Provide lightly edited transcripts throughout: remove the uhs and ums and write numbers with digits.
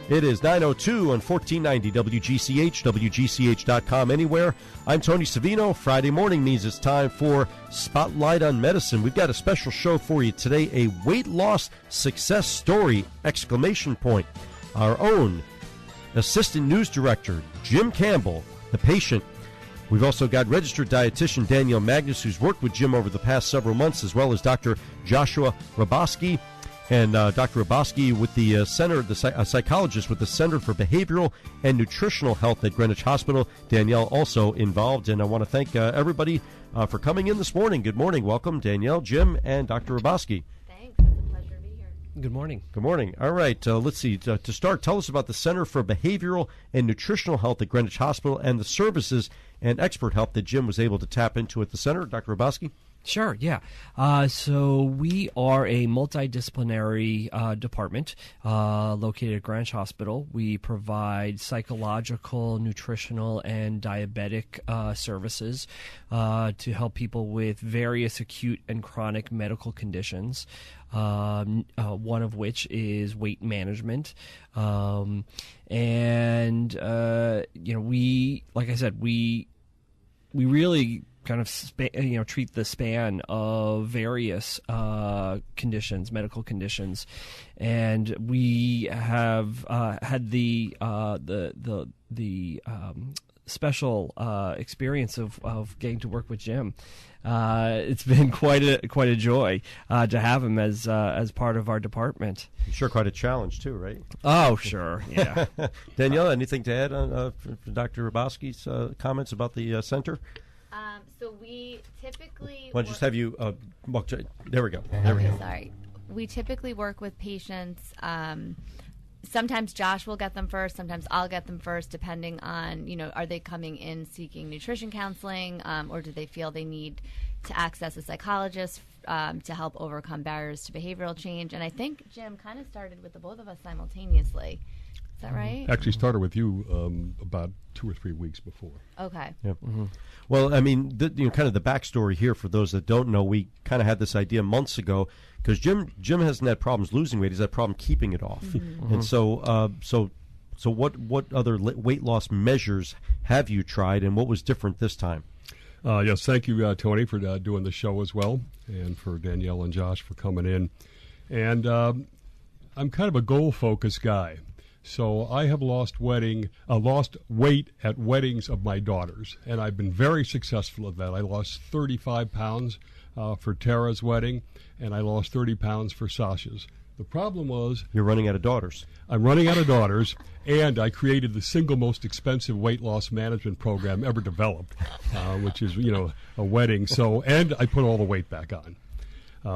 It is 9:02 on 1490 WGCH, WGCH.com, anywhere. I'm Toni Savino. Friday morning means it's time for Spotlight on Medicine. We've got a special show for you today, a weight loss success story, exclamation point. Our own Assistant News Director, Jim Campbell, the patient. We've also got registered dietitian Danielle Magnus, who's worked with Jim over the past several months, as well as Dr. Joshua Hrabowski. And Dr. Hrabowski with the Center, a psychologist with the Center for Behavioral and Nutritional Health at Greenwich Hospital. Danielle also involved, and I want to thank everybody for coming in this morning. Good morning. Welcome, Danielle, Jim, and Dr. Hrabowski. Thanks. It's a pleasure to be here. Good morning. Good morning. All right. Let's see. To start, tell us about the Center for Behavioral and Nutritional Health at Greenwich Hospital and the services and expert help that Jim was able to tap into at the center. Dr. Hrabowski? Sure, yeah. So we are a multidisciplinary department located at Greenwich Hospital. We provide psychological, nutritional, and diabetic services to help people with various acute and chronic medical conditions, one of which is weight management. We, like I said, we really kind of treat the span of various conditions, medical conditions, and we have had the special experience of getting to work with Jim. It's been quite a joy to have him as part of our department. Sure, quite a challenge too, right? Oh, sure, yeah. Danielle, anything to add on for Dr. Hrabowski's comments about the center? So we typically... Well, just have you... there we go. There we go. Sorry. We typically work with patients. Sometimes Josh will get them first. Sometimes I'll get them first, depending on, are they coming in seeking nutrition counseling, or do they feel they need to access a psychologist to help overcome barriers to behavioral change? And I think Jim kind of started with the both of us simultaneously. Is that right? Actually started with you about 2 or 3 weeks before. Okay. Yep. Mm-hmm. Well, I mean, kind of the backstory here for those that don't know, we kind of had this idea months ago because Jim hasn't had problems losing weight; he's had problem keeping it off. Mm-hmm. And so what other weight loss measures have you tried, and what was different this time? Yes, thank you, Toni, for doing the show as well, and for Danielle and Josh for coming in. And I'm kind of a goal-focused guy. So I have lost weight at weddings of my daughters, and I've been very successful at that. I lost 35 pounds for Tara's wedding, and I lost 30 pounds for Sasha's. The problem was... You're running out of daughters. I'm running out of daughters, and I created the single most expensive weight loss management program ever developed, which is, a wedding. So, and I put all the weight back on.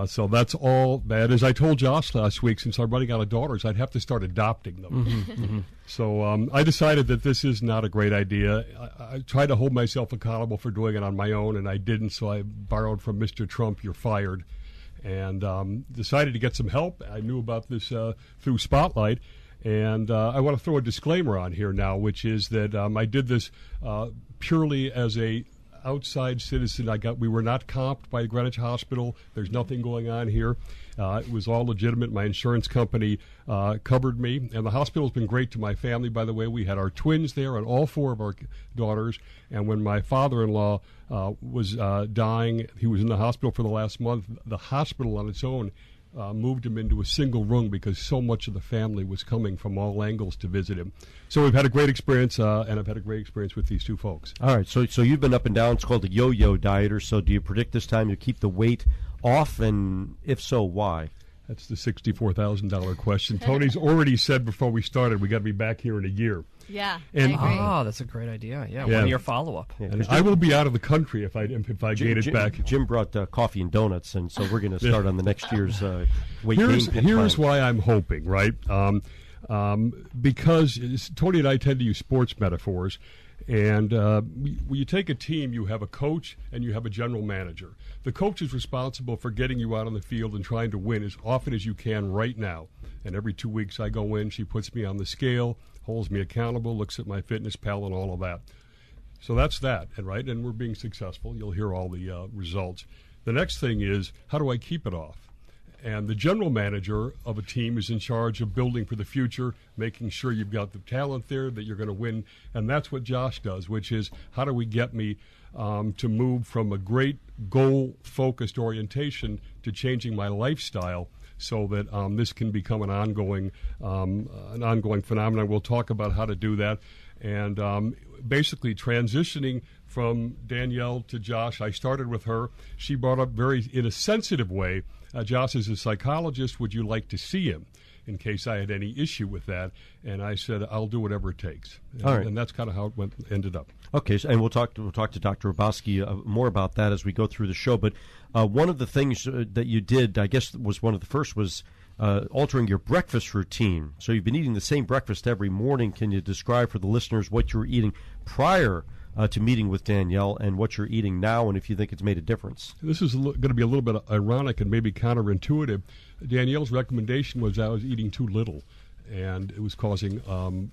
So that's all bad. As I told Josh last week, since I'm running out of daughters, I'd have to start adopting them. Mm-hmm, mm-hmm. So I decided that this is not a great idea. I tried to hold myself accountable for doing it on my own, and I didn't, so I borrowed from Mr. Trump, "You're fired," and decided to get some help. I knew about this through Spotlight, and I want to throw a disclaimer on here now, which is that I did this purely as a outside citizen. We were not comped by Greenwich Hospital. There's nothing going on here. It was all legitimate. My insurance company covered me, and the hospital's been great to my family, by the way. We had our twins there and all 4 of our daughters, and when my father-in-law was dying, he was in the hospital for the last month. The hospital on its own moved him into a single room because so much of the family was coming from all angles to visit him. So we've had a great experience, and I've had a great experience with these 2 folks. All right, so you've been up and down. It's called a yo-yo dieter. So do you predict this time you'll keep the weight off, and if so, why? That's the $64,000 question. Tony's already said before we started we got to be back here in a year. Yeah, and I agree. Oh, that's a great idea. Yeah, 1 year follow-up. Yeah, and I will be out of the country if I gain it back. Jim brought coffee and donuts, and so we're going to start on the next year's weight gain plan. Here's why I'm hoping, right? Because Toni and I tend to use sports metaphors, and when you take a team, you have a coach and you have a general manager. The coach is responsible for getting you out on the field and trying to win as often as you can right now. And every 2 weeks I go in, she puts me on the scale, holds me accountable, looks at my fitness pal and all of that. So that's that, and we're being successful. You'll hear all the results. The next thing is, how do I keep it off? And the general manager of a team is in charge of building for the future, making sure you've got the talent there, that you're going to win. And that's what Josh does, which is how do we get me to move from a great goal-focused orientation to changing my lifestyle so that this can become an ongoing phenomenon. We'll talk about how to do that. And basically transitioning from Danielle to Josh, I started with her. She brought up in a sensitive way, Josh is a psychologist, would you like to see him? In case I had any issue with that. And I said, I'll do whatever it takes. All right. And that's kind of how it ended up. Okay, and we'll talk to Dr. Hrabowski more about that as we go through the show. But one of the things that you did, I guess was one of the first, was altering your breakfast routine. So you've been eating the same breakfast every morning. Can you describe for the listeners what you were eating prior to meeting with Danielle and what you're eating now, and if you think it's made a difference? This is going to be a little bit ironic and maybe counterintuitive. Danielle's recommendation was I was eating too little, and it was causing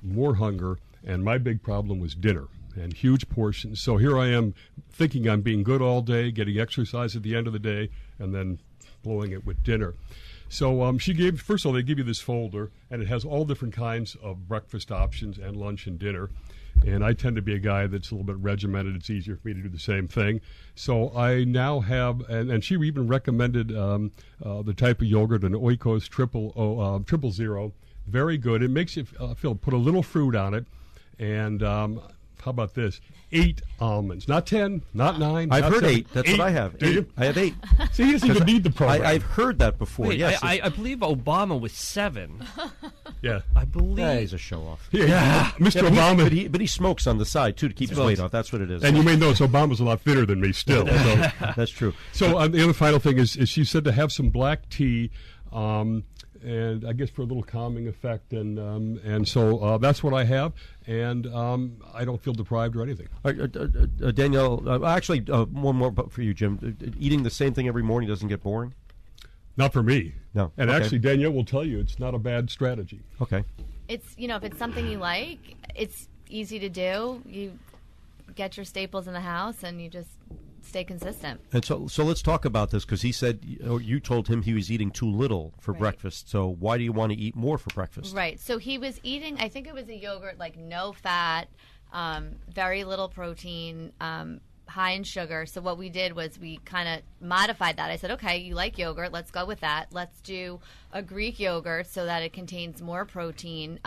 more hunger, and my big problem was dinner and huge portions. So here I am thinking I'm being good all day, getting exercise at the end of the day, and then blowing it with dinner. So she gave, first of all, they give you this folder, and it has all different kinds of breakfast options and lunch and dinner. And I tend to be a guy that's a little bit regimented. It's easier for me to do the same thing. So I now have, and she even recommended the type of yogurt, an Oikos triple zero. Very good. It makes you feel, put a little fruit on it. And how about this? 8 almonds. Not 10, not 9. I've not heard 7. 8. That's what I have. Do you? I have 8. See, he doesn't even need the program. I've heard that before. Wait, yes. I believe Obama was 7. Yeah. I believe. Yeah, he's a show-off. Yeah. Mr. Yeah, Obama. but he smokes on the side, too, to keep his weight off. That's what it is. And you may notice Obama's a lot thinner than me still. So. That's true. So the other final thing is she said to have some black tea, and I guess for a little calming effect, and so that's what I have, and I don't feel deprived or anything. Danielle, actually, one more for you, Jim. Eating the same thing every morning doesn't get boring? Not for me. No. And Okay. actually, Danielle will tell you it's not a bad strategy. Okay. It's, if it's something you like, it's easy to do. You get your staples in the house and you just stay consistent. And so let's talk about this, because he said, you told him he was eating too little for breakfast. So why do you want to eat more for breakfast? Right. So he was eating, I think it was a yogurt, like no fat, very little protein, high in sugar. So what we did was we kind of modified that. I said, okay, you like yogurt, let's go with that. Let's do a Greek yogurt so that it contains more protein.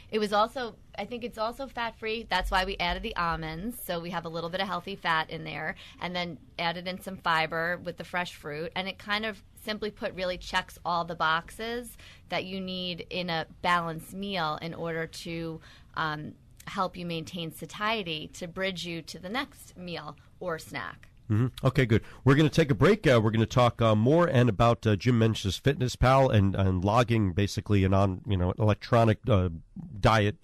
It was also, I think it's also fat-free. That's why we added the almonds. So we have a little bit of healthy fat in there, and then added in some fiber with the fresh fruit. And it kind of simply put really checks all the boxes that you need in a balanced meal in order to help you maintain satiety to bridge you to the next meal or snack. Mm-hmm. Okay, good. We're going to take a break. We're going to talk more and about Jim Mensch's Fitness Pal and logging, basically an electronic diet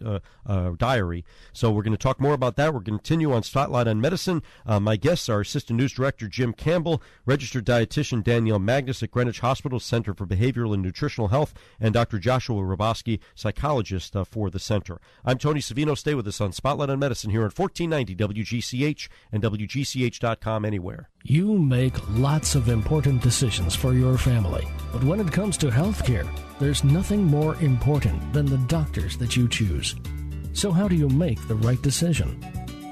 diary. So we're going to talk more about that. We're going to continue on Spotlight on Medicine. My guests are Assistant News Director Jim Campbell, Registered Dietitian Danielle Magnus at Greenwich Hospital Center for Behavioral and Nutritional Health, and Dr. Joshua Hrabowski, psychologist for the center. I'm Toni Savino. Stay with us on Spotlight on Medicine here on 1490 WGCH and WGCH.com anywhere. You make lots of important decisions for your family, but when it comes to healthcare, there's nothing more important than the doctors that you choose. So how do you make the right decision?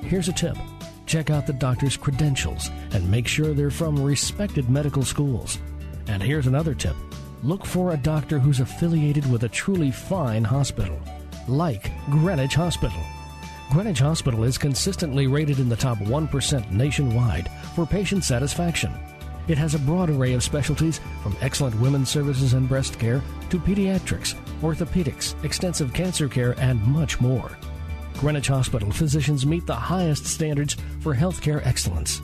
Here's a tip. Check out the doctor's credentials and make sure they're from respected medical schools. And here's another tip. Look for a doctor who's affiliated with a truly fine hospital, like Greenwich Hospital. Greenwich Hospital is consistently rated in the top 1% nationwide for patient satisfaction. It has a broad array of specialties, from excellent women's services and breast care to pediatrics, orthopedics, extensive cancer care, and much more. Greenwich Hospital physicians meet the highest standards for healthcare excellence.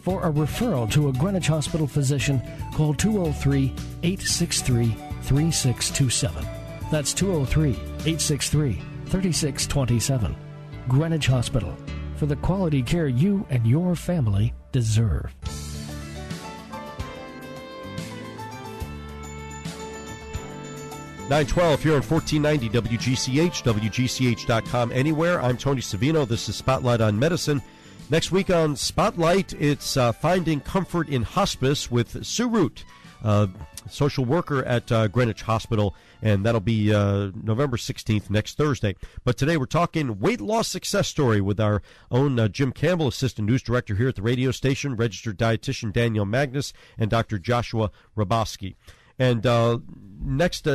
For a referral to a Greenwich Hospital physician, call 203-863-3627. That's 203-863-3627. Greenwich Hospital, for the quality care you and your family deserve. $9:12 here on 1490 WGCH, WGCH.com anywhere. I'm Toni Savino. This is Spotlight on Medicine. Next week on Spotlight, it's Finding Comfort in Hospice with Sue Root. social worker at Greenwich Hospital, and that'll be November 16th, next Thursday. But today we're talking weight loss success story with our own Jim Campbell, assistant news director here at the radio station, registered dietitian Danielle Magnus, and Dr. Joshua Hrabowski. And next,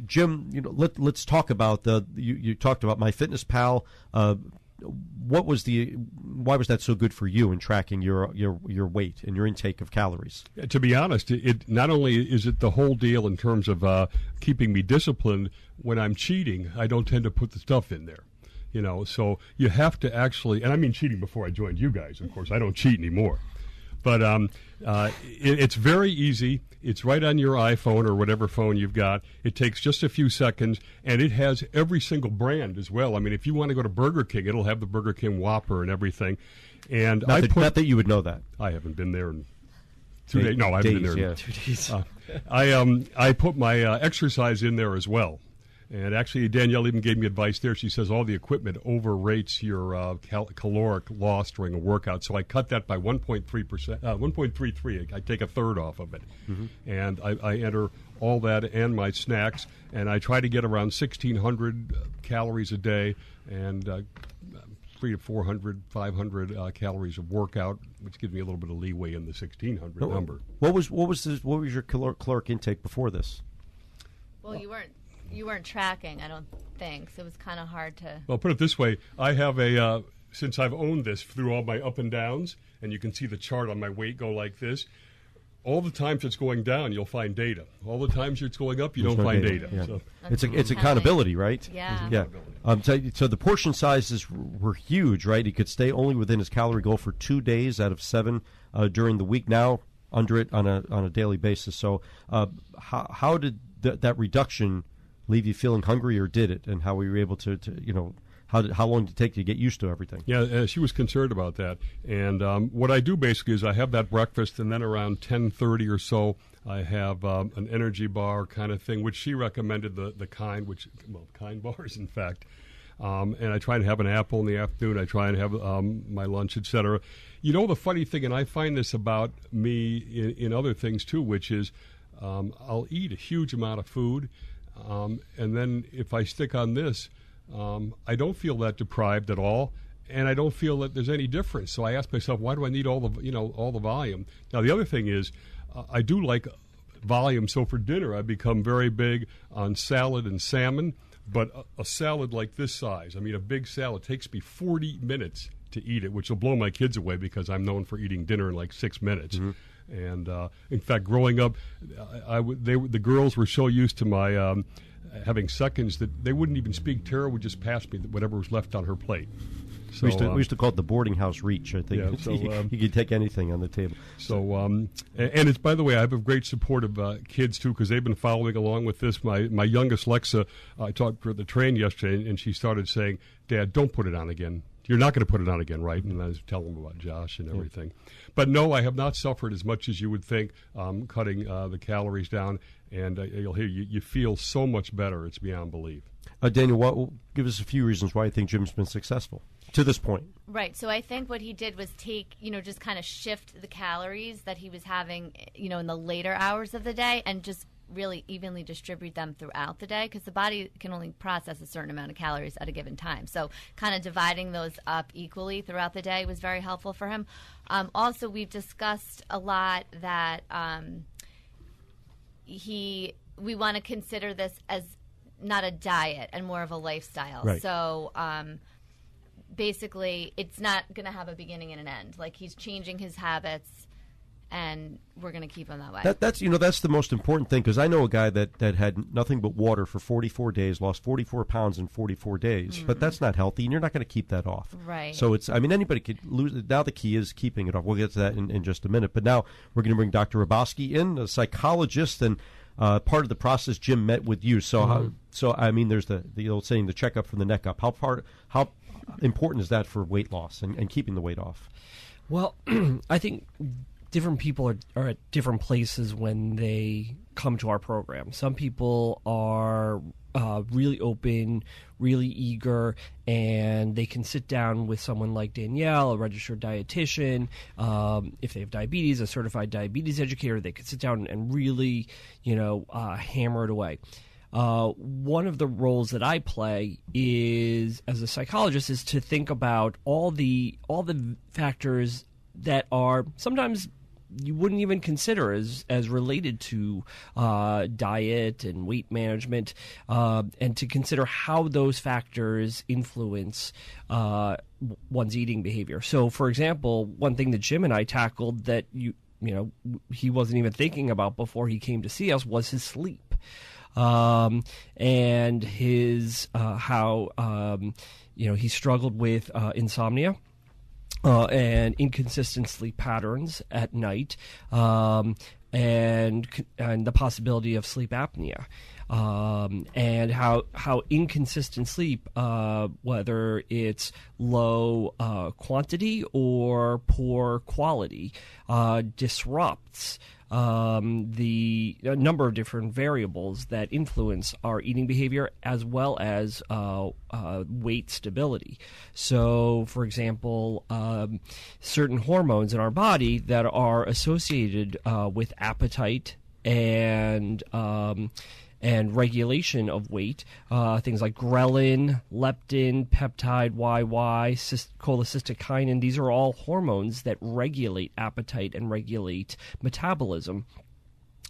Jim, let's talk about you talked about MyFitnessPal. Why was that so good for you in tracking your weight and your intake of calories? To be honest, it not only is it the whole deal in terms of keeping me disciplined. When I'm cheating, I don't tend to put the stuff in there. So you have to actually, and I mean cheating before I joined you guys, of course. I don't cheat anymore. But it's very easy. It's right on your iPhone or whatever phone you've got. It takes just a few seconds, and it has every single brand as well. I mean, if you want to go to Burger King, it'll have the Burger King Whopper and everything. And not that you would know that. I haven't been there in 2 days. No, I haven't been there in 2 days. I put my exercise in there as well. And actually, Danielle even gave me advice there. She says all the equipment overrates your caloric loss during a workout. So I cut that by 1.33. I take a third off of it. Mm-hmm. And I enter all that and my snacks. And I try to get around 1,600 calories a day and 300 to 400, 500 calories of workout, which gives me a little bit of leeway in the 1,600 number. What was your caloric intake before this? Well, you weren't tracking, I don't think, so it was kind of hard to... Well, put it this way. I have since I've owned this through all my up and downs, and you can see the chart on my weight go like this, all the times it's going down, you'll find data. All the times it's going up, don't find data. Yeah. So. It's accountability, right? Yeah. So the portion sizes were huge, right? He could stay only within his calorie goal for 2 days out of 7 during the week. Now under it on a daily basis. So how did that reduction leave you feeling hungry, or did it? And how were you able to how long did it take to get used to everything? Yeah, she was concerned about that. And what I do basically is I have that breakfast, and then around 10:30 or so, I have an energy bar kind of thing, which she recommended the kind bars, in fact. And I try and have an apple in the afternoon. I try and have my lunch, etc. The funny thing, and I find this about me in other things too, which is I'll eat a huge amount of food. And then if I stick on this, I don't feel that deprived at all, and I don't feel that there's any difference. So I ask myself, why do I need all the volume? Now the other thing is, I do like volume. So for dinner, I become very big on salad and salmon, but a salad like this size, I mean a big salad, takes me 40 minutes to eat it, which will blow my kids away because I'm known for eating dinner in like 6 minutes. Mm-hmm. And in fact, growing up, the girls were so used to my having seconds that they wouldn't even speak. Tara would just pass me whatever was left on her plate. So, we used to call it the boarding house reach. I think you could take anything on the table. So and it's, by the way, I have a great support of kids too, because they've been following along with this. My youngest Lexa, I talked to her at the train yesterday, and she started saying, "Dad, don't put it on again. You're not going to put it on again, right?" And I was telling them about Josh and everything. But no, I have not suffered as much as you would think cutting the calories down. And you'll hear, you feel so much better. It's beyond belief. Daniel, give us a few reasons why you think Jim's been successful to this point. Right. So I think what he did was take, just kind of shift the calories that he was having, in the later hours of the day, and just really evenly distribute them throughout the day, because the body can only process a certain amount of calories at a given time. So kind of dividing those up equally throughout the day was very helpful for him. Also, we've discussed a lot that we want to consider this as not a diet and more of a lifestyle. Right. So basically, it's not going to have a beginning and an end. Like, he's changing his habits, and we're going to keep him that way. That's the most important thing, because I know a guy that had nothing but water for 44 days, lost 44 pounds in 44 days, but that's not healthy, and you're not going to keep that off. Right. So anybody could lose it. Now the key is keeping it off. We'll get to that in just a minute. But now we're going to bring Dr. Hrabowski in, a psychologist, and part of the process, Jim met with you. So, there's the old saying, the checkup from the neck up. How important is that for weight loss and keeping the weight off? Well, I think different people are at different places when they come to our program. Some people are really open, really eager, and they can sit down with someone like Danielle, a registered dietitian. If they have diabetes, a certified diabetes educator, they can sit down and really, hammer it away. One of the roles that I play is, as a psychologist, is to think about all the factors that are sometimes you wouldn't even consider as related to diet and weight management, and to consider how those factors influence one's eating behavior. So, for example, one thing that Jim and I tackled that he wasn't even thinking about before he came to see us was his sleep, and his how he struggled with insomnia. And inconsistent sleep patterns at night, and the possibility of sleep apnea, and how inconsistent sleep, whether it's low quantity or poor quality, disrupts the number of different variables that influence our eating behavior as well as weight stability. So, for example, certain hormones in our body that are associated with appetite and regulation of weight, things like ghrelin, leptin, peptide YY, cholecystokinin. These are all hormones that regulate appetite and regulate metabolism.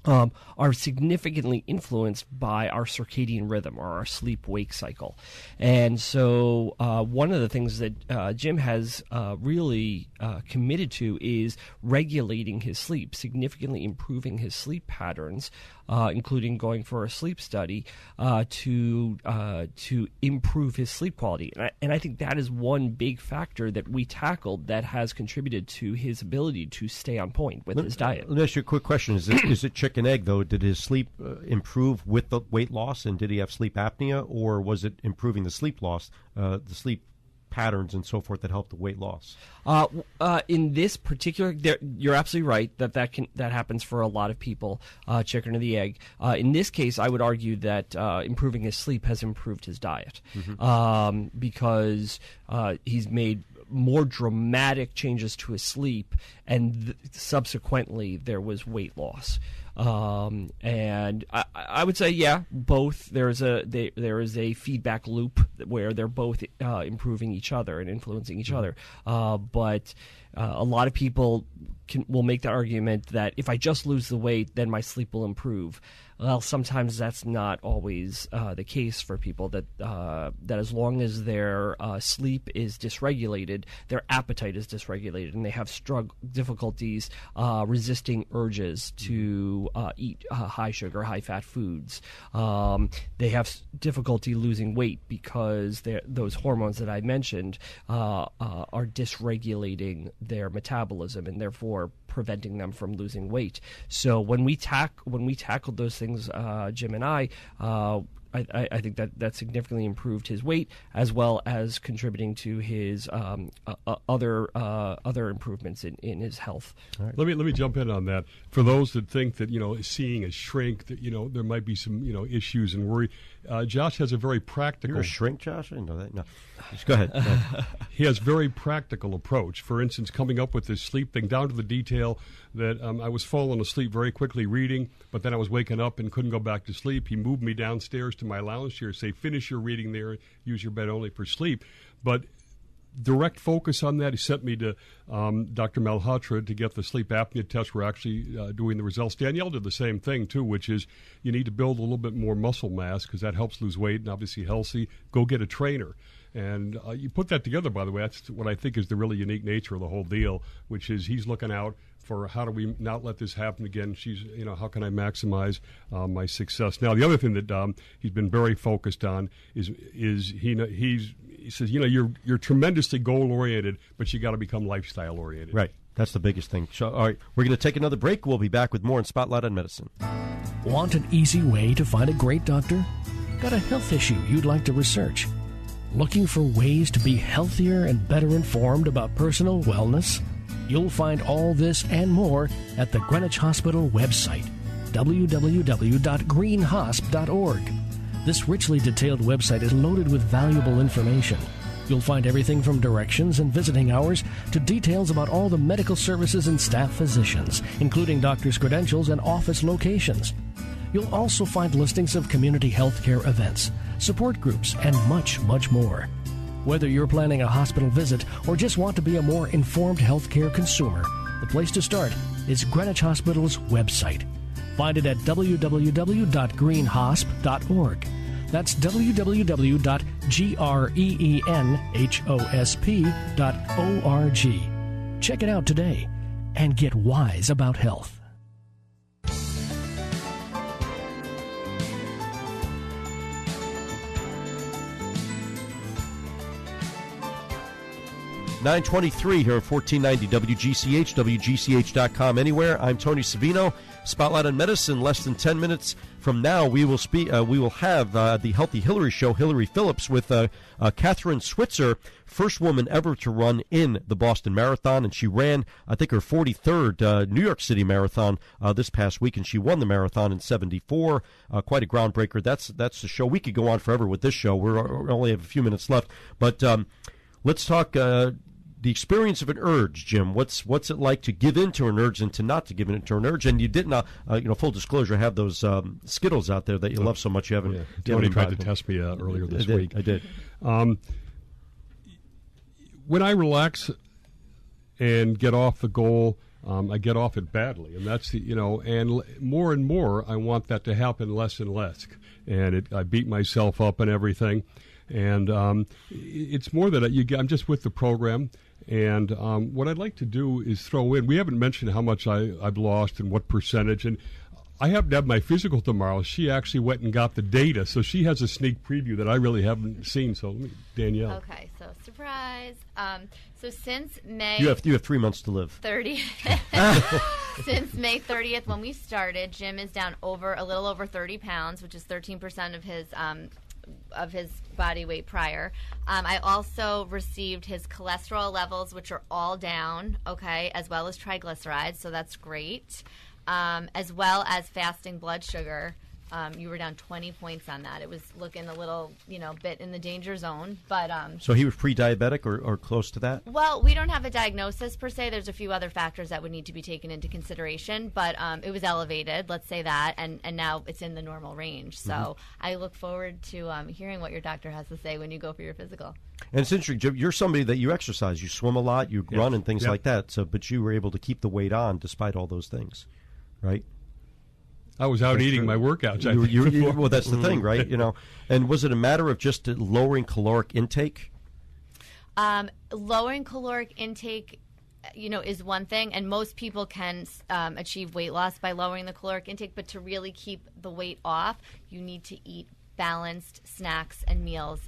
Are significantly influenced by our circadian rhythm or our sleep-wake cycle. And so one of the things that Jim has really committed to is regulating his sleep, significantly improving his sleep patterns, including going for a sleep study to improve his sleep quality. And I think that is one big factor that we tackled that has contributed to his ability to stay on point with his diet. Let me ask you a quick question. Is it chicken egg, though? Did his sleep improve with the weight loss, and did he have sleep apnea, or was it improving the sleep loss, the sleep patterns and so forth that help the weight loss? In this particular, you're absolutely right that happens for a lot of people, chicken or the egg. In this case, I would argue that improving his sleep has improved his diet, because he's made more dramatic changes to his sleep, and subsequently there was weight loss. And I would say, yeah, both. There is a feedback loop where they're both improving each other and influencing each other. But a lot of people will make the argument that if I just lose the weight, then my sleep will improve. Well, sometimes that's not always the case for people. That as long as their sleep is dysregulated, their appetite is dysregulated, and they have difficulties resisting urges to eat high sugar, high fat foods. They have difficulty losing weight because those hormones that I mentioned are dysregulating their metabolism and therefore preventing them from losing weight. So when we tackled those things, Jim and I think that significantly improved his weight, as well as contributing to his other improvements in his health. Right. Let me jump in on that. For those that think that seeing a shrink, that there might be some issues and worry. Josh has a very practical. You're a shrink, Josh? I didn't know that. No, just go ahead. He has very practical approach. For instance, coming up with this sleep thing down to the detail that I was falling asleep very quickly reading, but then I was waking up and couldn't go back to sleep. He moved me downstairs to my lounge chair, say, finish your reading there, use your bed only for sleep. But direct focus on that. He sent me to Dr. Malhotra to get the sleep apnea test. We're actually doing the results. Danielle did the same thing, too, which is you need to build a little bit more muscle mass because that helps lose weight and obviously healthy. Go get a trainer. And you put that together, by the way, that's what I think is the really unique nature of the whole deal, which is he's looking out for how do we not let this happen again. She's, how can I maximize my success? Now, the other thing that he's been very focused on is he says, you're tremendously goal oriented, but you got to become lifestyle oriented. Right. That's the biggest thing. So, all right, we're going to take another break. We'll be back with more in Spotlight on Medicine. Want an easy way to find a great doctor? Got a health issue you'd like to research? Looking for ways to be healthier and better informed about personal wellness? You'll find all this and more at the Greenwich Hospital website, www.greenhosp.org. This richly detailed website is loaded with valuable information. You'll find everything from directions and visiting hours to details about all the medical services and staff physicians, including doctors' credentials and office locations. You'll also find listings of community health care events, support groups, and much, much more. Whether you're planning a hospital visit or just want to be a more informed healthcare consumer, the place to start is Greenwich Hospital's website. Find it at www.greenhosp.org. That's www.greenhosp.org. Check it out today and get wise about health. $9:23 here at 1490 WGCH, WGCH.com, anywhere. I'm Toni Savino. Spotlight on Medicine. Less than 10 minutes from now, we will have the Healthy Hillary Show. Hillary Phillips with Catherine Switzer, first woman ever to run in the Boston Marathon, and she ran, I think, her 43rd New York City Marathon this past week, and she won the marathon in '74. Quite a groundbreaker. That's the show. We could go on forever with this show. We only have a few minutes left, but let's talk. The experience of an urge, Jim. What's it like to give in to an urge and to not to give in to an urge? And you didn't, full disclosure, have those Skittles out there that you love so much. You haven't. Yeah. Tony tried to test me earlier this week. I did. When I relax and get off the goal, I get off it badly, and that's and more, I want that to happen less and less, and I beat myself up and everything, and it's more that I'm just with the program. And what I'd like to do is throw in, we haven't mentioned how much I've lost and what percentage. And I happen to have my physical tomorrow. She actually went and got the data. So she has a sneak preview that I really haven't seen. So, Danielle. Okay, so surprise. So since May... You have 3 months to live. 30. Since May 30th when we started, Jim is down a little over 30 pounds, which is 13% of his body weight prior. I also received his cholesterol levels, which are all down, okay, as well as triglycerides, so that's great, as well as fasting blood sugar. You were down 20 points on that. It was looking a little, bit in the danger zone. But so he was pre-diabetic or close to that? Well, we don't have a diagnosis per se. There's a few other factors that would need to be taken into consideration. But it was elevated, let's say that, and now it's in the normal range. So I look forward to hearing what your doctor has to say when you go for your physical. And it's interesting, Jim, you're somebody that you exercise. You swim a lot, you run and things like that. So, but you were able to keep the weight on despite all those things, right? I was out eating my workouts. Well, that's the thing, right? And was it a matter of just lowering caloric intake? Lowering caloric intake, is one thing, and most people can achieve weight loss by lowering the caloric intake. But to really keep the weight off, you need to eat balanced snacks and meals,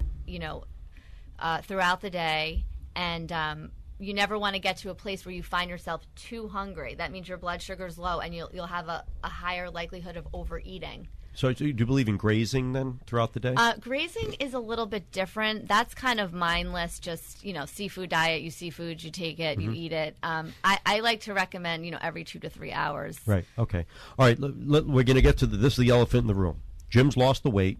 throughout the day, and you never want to get to a place where you find yourself too hungry. That means your blood sugar is low, and you'll have a higher likelihood of overeating. So do you believe in grazing then throughout the day? Grazing is a little bit different. That's kind of mindless, just, seafood diet. You see food, you take it, you eat it. I like to recommend, every 2 to 3 hours. Right, okay. All right, we're going to get to this is the elephant in the room. Jim's lost the weight.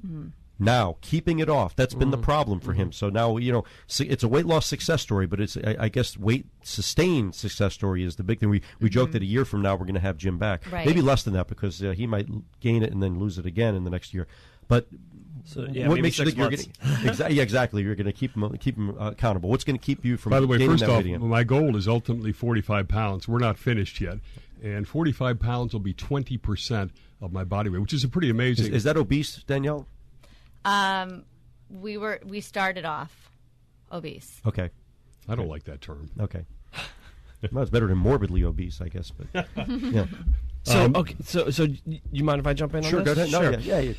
Now, keeping it off, that's been the problem for him. So now, it's a weight loss success story, but it's, I guess, weight sustained success story is the big thing. We joke that a year from now we're going to have Jim back. Right. Maybe less than that because he might gain it and then lose it again in the next year. But what makes you think you're getting exactly? You're going to keep him accountable. What's going to keep you from By the way, gaining first that off, weight again? my goal is ultimately 45 pounds. We're not finished yet. And 45 pounds will be 20% of my body weight, which is a pretty amazing. Is that obese, Danielle? We started off obese. Okay. I don't like that term. Okay. Well, it's better than morbidly obese, I guess. But yeah. So so you mind if I jump in on Sure, this? go ahead. No, Sure. yeah. Your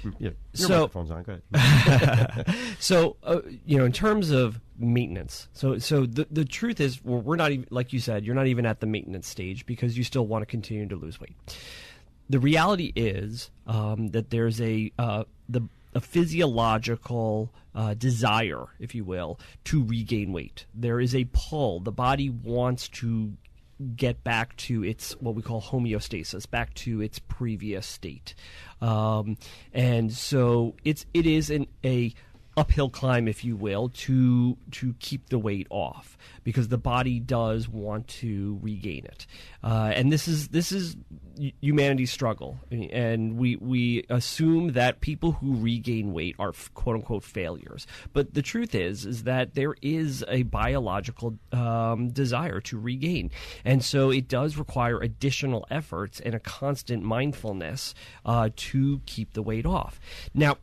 microphone's on. Go ahead. So in terms of maintenance, so the truth is, we're not even, like you said, you're not even at the maintenance stage because you still want to continue to lose weight. The reality is that there's a physiological desire, if you will, to regain weight. There is a pull. The body wants to get back to its what we call homeostasis, back to its previous state. And so it is a uphill climb, if you will, to keep the weight off, because the body does want to regain it, and this is humanity's struggle. And we assume that people who regain weight are quote unquote failures, but the truth is that there is a biological desire to regain, and so it does require additional efforts and a constant mindfulness to keep the weight off. Now,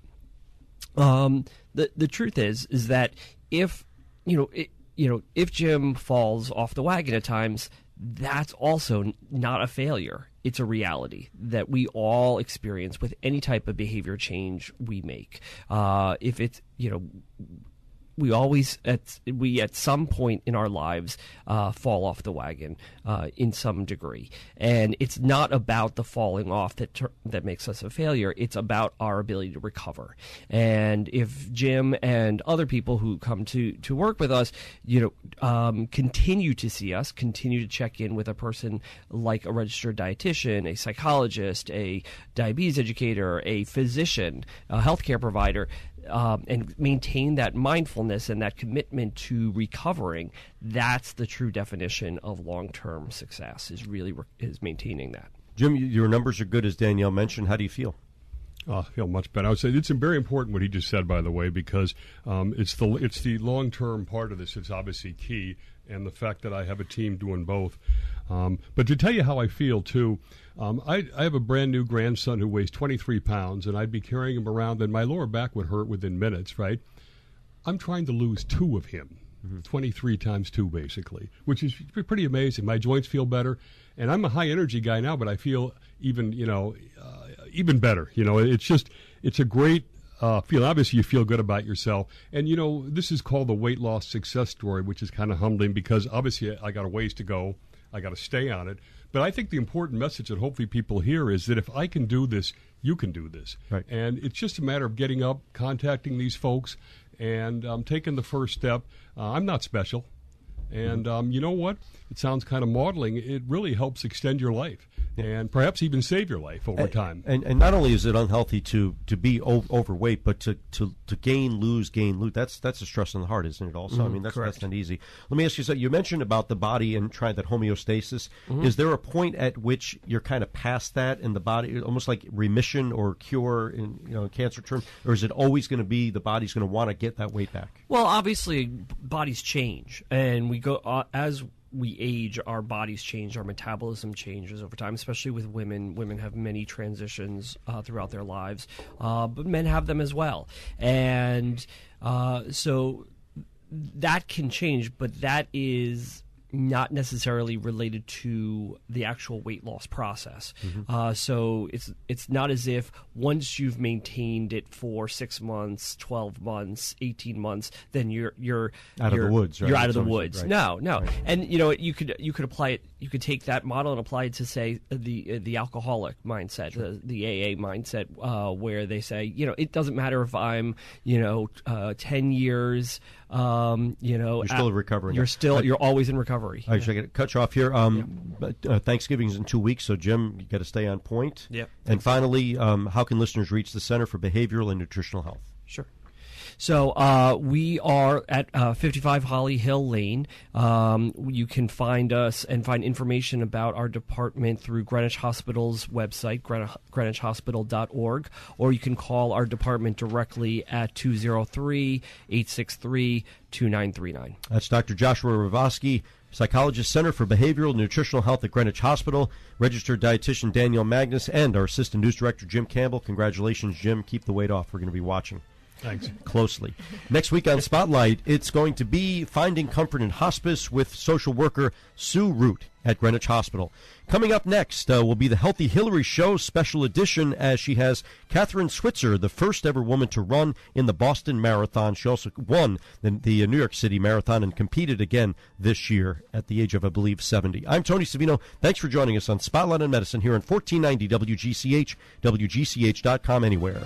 the truth is that if if Jim falls off the wagon at times, that's also not a failure. It's a reality that we all experience with any type of behavior change we make. If it's we always at some point in our lives fall off the wagon in some degree, and it's not about the falling off that makes us a failure. It's about our ability to recover. And if Jim and other people who come to work with us, continue to see us, continue to check in with a person like a registered dietitian, a psychologist, a diabetes educator, a physician, a healthcare provider, and maintain that mindfulness and that commitment to recovering, that's the true definition of long-term success, is maintaining that. Jim, your numbers are good, as Danielle mentioned. How do you feel? I feel much better. I would say it's very important what he just said, by the way, because it's the long-term part of this. It's obviously key, and the fact that I have a team doing both. But to tell you how I feel, too, I have a brand-new grandson who weighs 23 pounds, and I'd be carrying him around, and my lower back would hurt within minutes, right? I'm trying to lose 2 of him, 23 times 2, basically, which is pretty amazing. My joints feel better, and I'm a high-energy guy now, but I feel even better. It's a great feel. Obviously, you feel good about yourself. And, this is called the weight loss success story, which is kind of humbling because, obviously, I got a ways to go. I got to stay on it. But I think the important message that hopefully people hear is that if I can do this, you can do this. Right. And it's just a matter of getting up, contacting these folks, and taking the first step. I'm not special. And you know what? It sounds kind of maudling. It really helps extend your life and perhaps even save your life over time. And not only is it unhealthy to be overweight, but to lose. That's a stress on the heart, isn't it? Also, I mean that's not easy. Let me ask you something. You mentioned about the body and trying that homeostasis. Is there a point at which you're kind of past that in the body, almost like remission or cure in cancer terms, or is it always going to be the body's going to want to get that weight back? Well, obviously, bodies change, and we go as we age, our bodies change, our metabolism changes over time, especially with women. Women have many transitions throughout their lives, but men have them as well. And so that can change, but that is not necessarily related to the actual weight loss process. So it's not as if once you've maintained it for 6 months, 12 months, 18 months, then you're out of the woods. Right? You're out of the woods. Right. No. Right. And you could apply it. You could take that model and apply it to, say, the alcoholic mindset, the AA mindset, where they say, it doesn't matter if I'm 10 years. You're still recovering. You're always in recovery. All right, so I got to cut you off here. But Thanksgiving's in 2 weeks, so Jim, you got to stay on point. Yep. And finally, how can listeners reach the Center for Behavioral and Nutritional Health? Sure. So we are at 55 Holly Hill Lane. You can find us and find information about our department through Greenwich Hospital's website, greenwichhospital.org, or you can call our department directly at 203-863-2939. That's Dr. Joshua Hrabowski, Psychologist, Center for Behavioral and Nutritional Health at Greenwich Hospital, registered dietitian Danielle Magnus, and our Assistant News Director Jim Campbell. Congratulations, Jim. Keep the weight off. We're going to be watching. Thanks. Closely. Next week on Spotlight, it's going to be Finding Comfort in Hospice with social worker Sue Root at Greenwich Hospital. Coming up next will be the Healthy Hillary Show special edition, as she has Catherine Switzer, the first ever woman to run in the Boston Marathon. She also won the New York City Marathon and competed again this year at the age of, I believe, 70. I'm Toni Savino. Thanks for joining us on Spotlight on Medicine here on 1490 WGCH, WGCH.com, anywhere.